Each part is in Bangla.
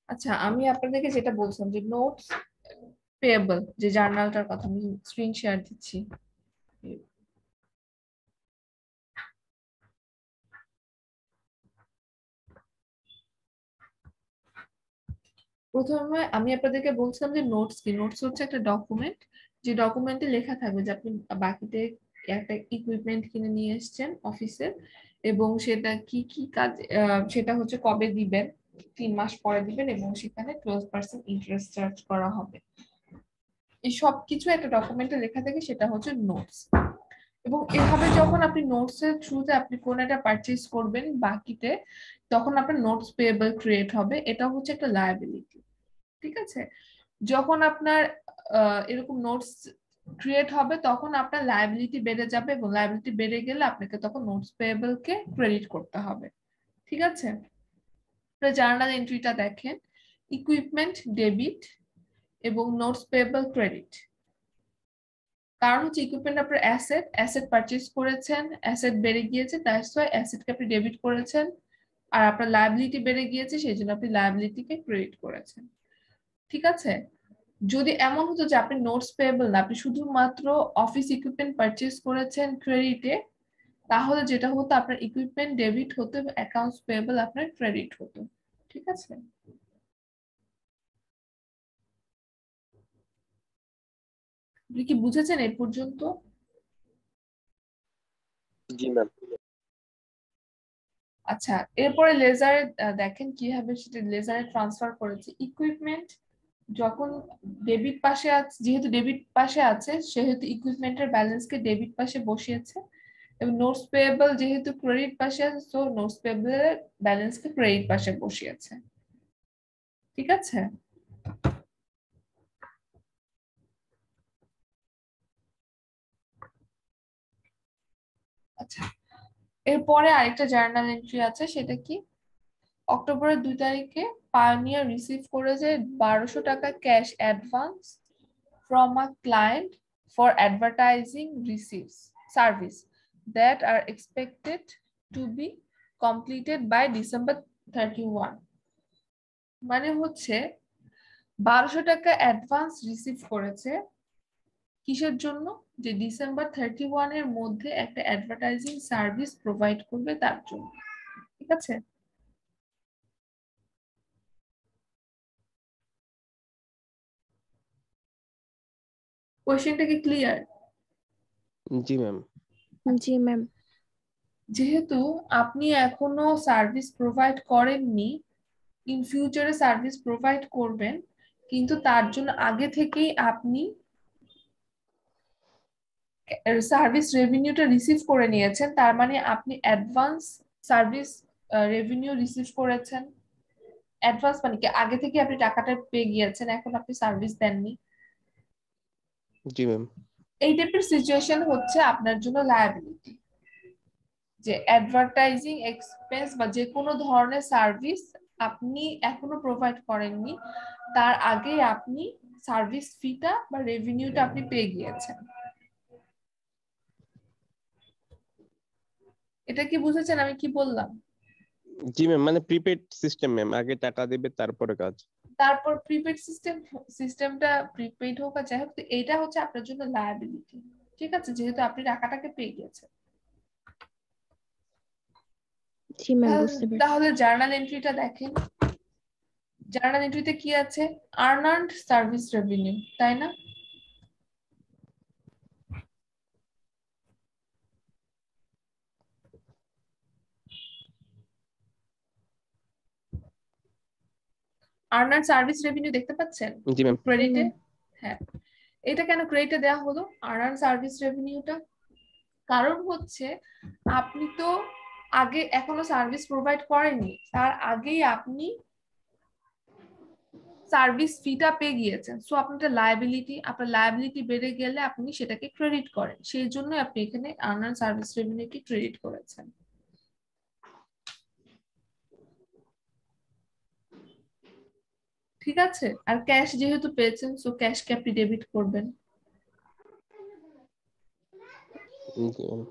আচ্ছা, আমি আপনাদেরকে যেটা বলছিলাম যে নোটস পেয়েবল যে জার্নালটার কথা, আমি স্ক্রিন শেয়ার দিচ্ছি। প্রথমে আমি আপনাদেরকে বলছিলাম যে নোটস কি। নোটস হচ্ছে একটা ডকুমেন্ট, যে ডকুমেন্টে লেখা থাকবে যে আপনি বাকিতে একটা ইকুইপমেন্ট কিনে নিয়ে এসেছেন অফিসের, এবং সেটা কি কি কাজ, সেটা হচ্ছে কবে দিবেন, 3 মাস পরে দিবেন, এবং সেখানে 12% ইন্টারেস্ট চার্জ করা হবে। এই সব কিছু একটা ডকুমেন্টে লেখা থাকে, সেটা হচ্ছে নোটস। এবং এভাবে যখন আপনি নোটস এর থ্রুতে আপনি কোন একটা পারচেজ করবেন বাকিতে, তখন আপনার নোটস পেয়েবল ক্রিয়েট হবে। এটা হচ্ছে একটা লায়াবিলিটি। ঠিক আছে? যখন আপনার এরকম নোটস ক্রিয়েট হবে, তখন আপনার লায়াবিলিটি বেড়ে যাবে, এবং লায়াবিলিটি বেড়ে গেলে আপনাকে তখন নোটস পেয়েবল কে ক্রেডিট করতে হবে। ঠিক আছে? জার্নাল এন্ট্রিটা দেখেন, ইকুইপমেন্ট ডেবিট এবং নোটস পেয়েবল ক্রেডিট। কারণ হচ্ছে ইকুইপমেন্ট আপনার অ্যাসেট, অ্যাসেট পারচেজ করেছেন, অ্যাসেট বেড়ে গিয়েছে, দ্যাটস ওয়াই অ্যাসেটকে আপনি ডেবিট করেছেন। আর আপনার লায়াবিলিটি বেড়ে গিয়েছে, সেই জন্য আপনি লায়াবিলিটিকে ক্রেডিট করেছেন। ঠিক আছে? যদি এমন হতো যে আপনি নোটস পেয়েবল না, আপনি শুধুমাত্র অফিস ইকুইপমেন্ট পারচেজ করেছেন ক্রেডিটে, তাহলে যেটা হতো আপনার ইকুইপমেন্ট ডেবিট হতো এবং অ্যাকাউন্টস পেয়েবল আপনার ক্রেডিট হতো। ঠিক আছে? আপনি কি বুঝেছেন এই পর্যন্ত? জি ম্যাম। আচ্ছা, এরপরে লেজারে দেখেন কিভাবে সেটা লেজারে ট্রান্সফার করেছে। ইকুইপমেন্ট যখন ডেবিট পাশে আছে, যেহেতু ডেবিট পাশে আছে সেহেতু ইকুইপমেন্টের ব্যালেন্সকে ডেবিট পাশে বসিয়েছে, এবং নোটস পেয়েবল যেহেতু ক্রেডিট পাশে আছে, তো নোটস পেয়েবলের ব্যালেন্সকে ক্রেডিট পাশে বসিয়েছে। ঠিক আছে? আচ্ছা, এরপরে আরেকটা জার্নাল এন্ট্রি আছে, সেটা কি? অক্টোবরের 2 তারিখে পায়োনিয়ার রিসিভ করেছে 1200 টাকা cash advance from a client for advertising receives service that are expected to be completed by December 31। মানে হচ্ছে 1200 টাকা অ্যাডভান্স রিসিভ করেছে কিসের জন্য? যে ডিসেম্বর 31 এর মধ্যে একটা অ্যাডভার্টাইজিং সার্ভিস প্রোভাইড করবে তার জন্য। ঠিক আছে? কোয়েশ্চেনটা কি ক্লিয়ার? জি ম্যাম। জি ম্যাম। যেহেতু আপনি এখনো সার্ভিস প্রোভাইড করেননি, ইন ফিউচারে সার্ভিস প্রোভাইড করবেন, কিন্তু তার জন্য আগে থেকেই আপনি সার্ভিস রেভিনিউটা রিসিভ করে নিয়েছেন, তার মানে আপনি অ্যাডভান্স সার্ভিস রেভিনিউ রিসিভ করেছেন। অ্যাডভান্স মানে কি, আগে থেকে আপনি টাকাটা পেয়ে গিয়েছেন, এখন আপনি সার্ভিস দেননি। জি ম্যাম। এই টাইপের সিচুয়েশন হচ্ছে আপনার জন্য লায়াবিলিটি। যে অ্যাডভার্টাইজিং এক্সপেন্স বা যে কোনো ধরনের সার্ভিস আপনি এখনো প্রোভাইড করেননি, তার আগে আপনি সার্ভিস ফিটা বা রেভিনিউটা আপনি পেয়ে গিয়েছেন। এটা কি বুঝেছেন আমি কি বললাম? জি ম্যাম, মানে প্রিপেড সিস্টেম ম্যাম, আগে টাকা দেবে তারপরে কাজ। তারপর প্রিপেড সিস্টেমটা প্রিপেড হোক আর যাই হোক, এইটা হচ্ছে আপনার জন্য লায়াবিলিটি। ঠিক আছে? যেহেতু আপনি টাকাটাকে পেয়ে গিয়েছেন। জি ম্যাম, বুঝতে পেরেছি। তাহলে জার্নাল এন্ট্রিটা দেখেন। জার্নাল এন্ট্রিতে কি আছে? আর্নার্ড সার্ভিস রেভিনিউ, তাই না? আর্নার্ড সার্ভিস রেভিনিউ দেখতে পাচ্ছেন জি ম্যাম। ক্রেডিটে? হ্যাঁ, এটা কেন ক্রেডিটে দেওয়া হলো আর্নার্ড সার্ভিস রেভিনিউটা? কারণ হচ্ছে আপনি তো আগে এখনো সার্ভিস প্রোভাইড করেননি, তার আগেই আপনি সার্ভিস ফিটা পেয়ে গিয়েছেন, সো আপনার লায়াবিলিটি, আপনার লায়াবিলিটি বেড়ে গেলে আপনি সেটাকে ক্রেডিট করেন, সেই জন্য আপনি এখানে আর্নার্ড সার্ভিস রেভিনিউকে ক্রেডিট করেছেন। ঠিক আছে? আর ক্যাশ যেহেতু পেয়েছেন, সো ক্যাশকে আপনি ডেবিট করবেন। জি ম্যাম।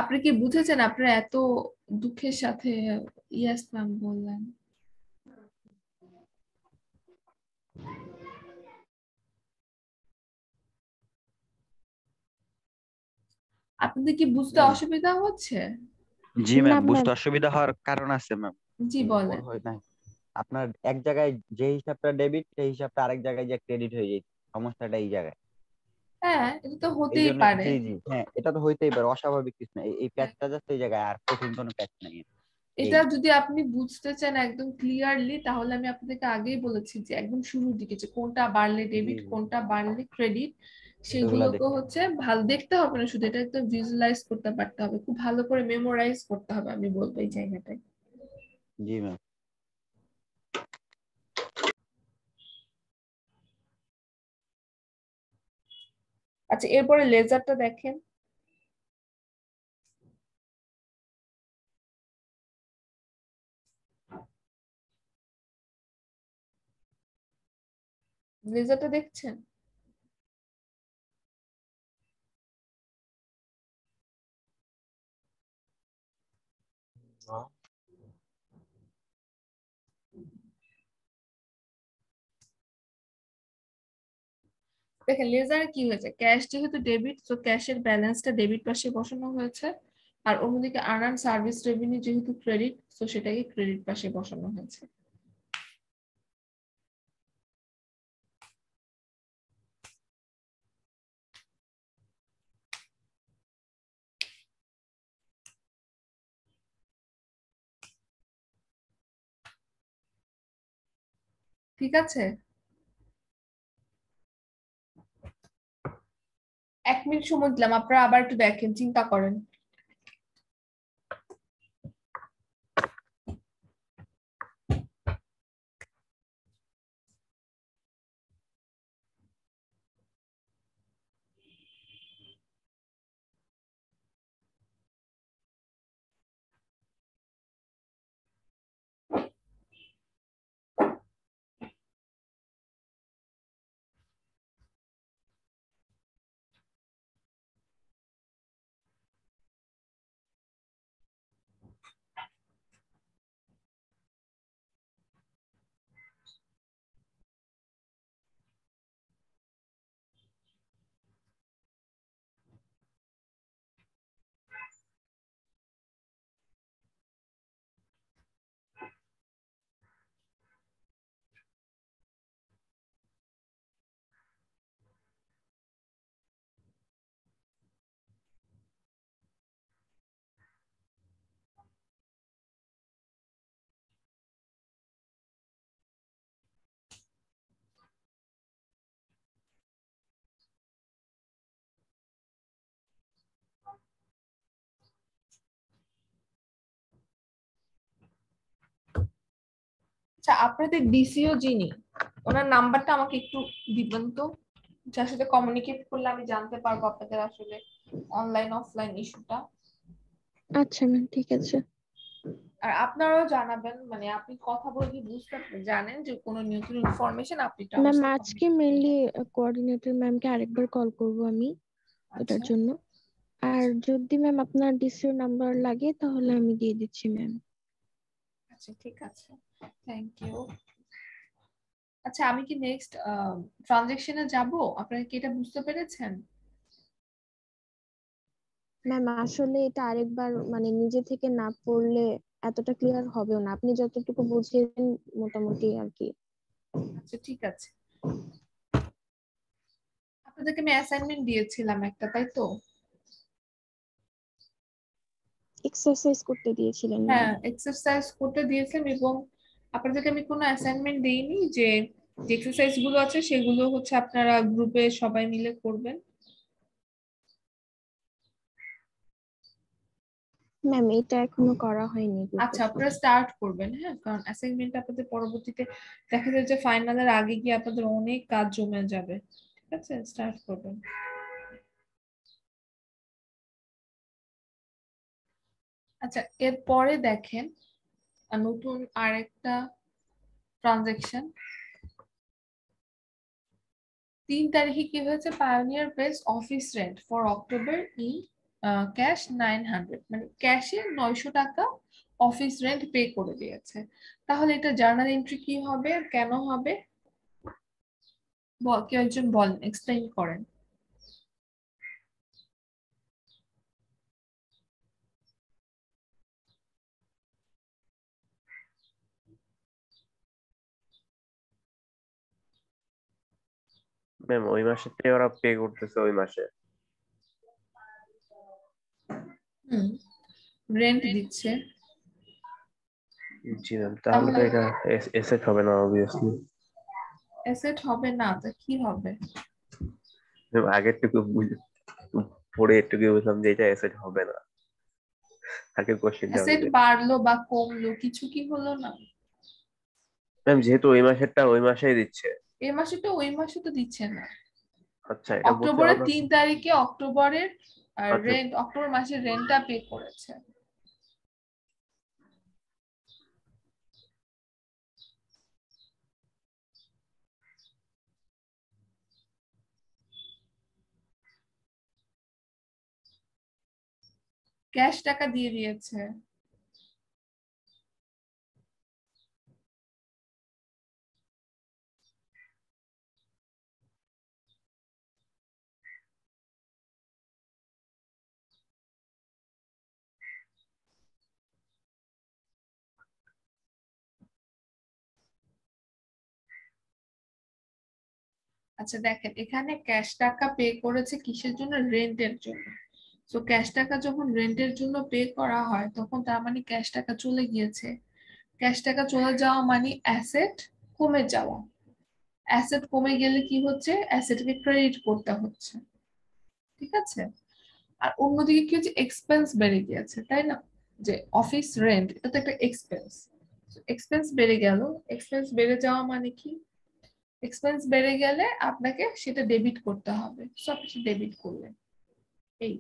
আপনি কি বুঝেছেন? আপনারা এত দুঃখের সাথে ইয়েস ম্যাম বললেন। আপনাদের কি বুঝতে অসুবিধা হচ্ছে? জি না ম্যাম, বুঝতে ম্যাম। অসুবিধা হওয়ার কারণ আছে ম্যাম। জি বলেন। হয় না, আপনার এক জায়গায় যে হিসাবটা ডেবিট সেই হিসাবটা আরেক জায়গায় যে ক্রেডিট হয়ে যায়, সমস্যাটা এই জায়গায়। হ্যাঁ, এটা তো এই হতেই জন্য পারে। জি জি হ্যাঁ, এটা তো হইতেই পারে, অস্বাভাবিক কিছু না। এই হ্যাঁ, প্যাচটা জাস্ট এই জায়গায়, আর কঠিন কোনো প্যাচ নাই এই। এটা যদি আপনি বুঝতে চান একদম ক্লিয়ারলি, তাহলে আমি আপনাদেরকে আগেই বলেছি যে একদম শুরুর দিকে যে কোনটা বাড়লে জি ডেবিট, জি, কোনটা বাড়লে ক্রেডিট, ওগুলা সেগুলোকে দেখতে হচ্ছে ভালো দেখতে হবে না, শুধু এটা একদম ভিজুয়ালাইজ করতে পারতে হবে, খুব ভালো করে মেমোরাইজ করতে হবে, আমি বলবো এই জায়গাটায়। জি ম্যাম। আচ্ছা, এরপরে লেজারটা দেখেন। লেজারটা দেখছেন? দেখেন লেজারে কি হয়েছে, ক্যাশ যেহেতু ডেবিট, তো ক্যাশের ব্যালেন্সটা ডেবিট পাশে বসানো হয়েছে, আর অন্যদিকে আর্ন সার্ভিস রেভিনিউ যেহেতু ক্রেডিট, তো সেটাকে ক্রেডিট পাশে বসানো হয়েছে। ঠিক আছে, 1 মিনিট সময় দিলাম, আপনারা আবার একটু দেখেন, চিন্তা করেন। আচ্ছা, আপনাদের ডিসিও যিনি, ওনার নাম্বারটা আমাকে একটু দিবেন তো, যার সাথে কমিউনিকেট করলে আমি জানতে পারবো আপনাদের আসলে অনলাইন অফলাইন ইস্যুটা। আচ্ছা ম্যাম, ঠিক আছে। আর আপনারাও জানাবেন, মানে আপনি কথা বলে বুঝতে জানেন যে কোনো নতুন ইনফরমেশন আপনি একটু আমার ম্যাম সাথে আজকে communicate মেইনলি করবেন। কোঅর্ডিনেটর ম্যামকে আরেকবার কল করব আমি এটার আচ্ছা জন্য। আর যদি ম্যাম আপনার ডিসির নাম্বার লাগে তাহলে আমি দিয়ে দিচ্ছি ম্যাম। আচ্ছা, ঠিক আছে, থ্যাংক ইউ। আচ্ছা, আমি কি নেক্সট ট্রানজেকশনে যাব? আপনারা কি এটা বুঝতে পেরেছেন? ম্যাম আসলে এটা আরেকবার মানে নিজে থেকে না পড়লে এতটা ক্লিয়ার হবেও না, আপনি যতটুকু বুঝিয়েছেন মোটামুটি আর কি। আচ্ছা, ঠিক আছে। আপনাদেরকে আমি অ্যাসাইনমেন্ট দিয়েছিলাম একটা, তাই তো? এক্সারসাইজ করতে দিয়েছিলেন ম্যাম। হ্যাঁ, এক্সারসাইজ করতে দিয়েছিলাম, এবং আপনাদেরকে আমি কোনো অ্যাসাইনমেন্ট দেইনি, যে এক্সারসাইজ গুলো আছে সেগুলো হচ্ছে আপনারা গ্রুপে সবাই মিলে করবেন। ম্যাম এটা এখনো করা হয়নি গ্রুপে। আচ্ছা, আপনারা স্টার্ট করবেন, হ্যাঁ, কারণ অ্যাসাইনমেন্ট আপনাদের পরবর্তীতে দেখা যায় যে ফাইনালের আগে গিয়ে আপনাদের অনেক কাজ জমে যাবে। ঠিক আছে, স্টার্ট করবেন। আচ্ছা, এরপরে দেখেন নতুন আরেকটা ট্রানজেকশন। 3 তারিখে কি হয়েছে, pioneer page office rent for October in cash 900, মানে ক্যাশে 900 টাকা অফিস রেন্ট পে করে দিয়েছে। তাহলে এটা জার্নাল এন্ট্রি কি হবে আর কেন হবে? কেউ একজন বলেন, এক্সপ্লেইন করেন। ম্যাম ওই মাসেতে ওরা পে করতেছে ওই মাসে। রেন্ট দিচ্ছে। জি ম্যাম, তাহলে তো তাহলে এটা এসেট হবে না অবভিয়াসলি। অ্যাসেট হবে না তো কি হবে? আগের টুকু পড়ে একটুকু বুঝলাম যে এটা এসেট হবে না, আগের কোশ্চেনটা অ্যাসেট অনুযায়ী। বাড়লো বা কমলো কিছু কি হলো না? ম্যাম যেহেতু ওই মাসেরটা ওই মাসেই দিচ্ছে। এই মাসে তো ওই মাসে তো দিচ্ছে না। আচ্ছা, এটা বলতে অক্টোবরের আমরা 3 তারিখে অক্টোবরের আচ্ছা রেন্ট, অক্টোবর মাসের রেন্টটা পে করেছে। ক্যাশ টাকা দিয়ে দিয়েছে। আচ্ছা দেখেন, এখানে ক্যাশ টাকা পে করেছে কিসের জন্য? রেন্টের জন্য। তো ক্যাশ টাকা যখন রেন্টের জন্য পে করা হয় তখন তার মানে ক্যাশ টাকা চলে গিয়েছে। ক্যাশ টাকা চলে যাওয়া মানে অ্যাসেট কমে যাওয়া। অ্যাসেট কমে গেলে কি হচ্ছে? অ্যাসেটকে ক্রেডিট করতে হচ্ছে। ঠিক আছে? আর অন্যদিকে কি হচ্ছে? এক্সপেন্স বেড়ে গিয়েছে, তাই না? যে অফিস রেন্ট, এটা তো একটা এক্সপেন্স। এক্সপেন্স বেড়ে গেল। এক্সপেন্স বেড়ে যাওয়া মানে কি? এক্সপেন্স বেড়ে গেলে আপনাকে সেটা ডেবিট করতে হবে, সব কিছু ডেবিট করলেন। এই